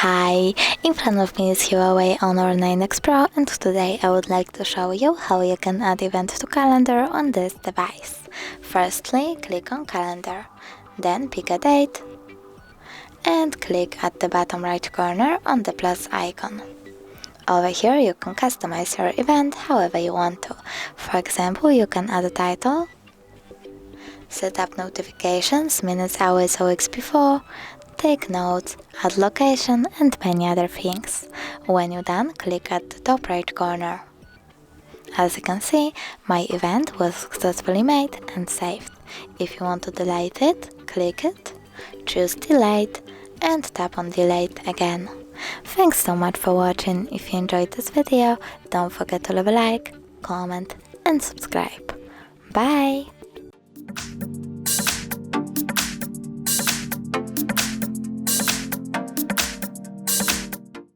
Hi, in front of me is HUAWEI Honor 9X Pro, and today I would like to show you how you can add event to calendar on this device. Firstly, click on calendar, then pick a date and click at the bottom right corner on the plus icon. Over here you can customize your event however you want to. For example, you can add a title, set up notifications, minutes, hours or weeks before, take notes, add location and many other things. When you're done, click at the top right corner. As you can see, my event was successfully made and saved. If you want to delete it, click it, choose delete and tap on delete again. Thanks so much for watching. If you enjoyed this video, don't forget to leave a like, comment and subscribe. Bye!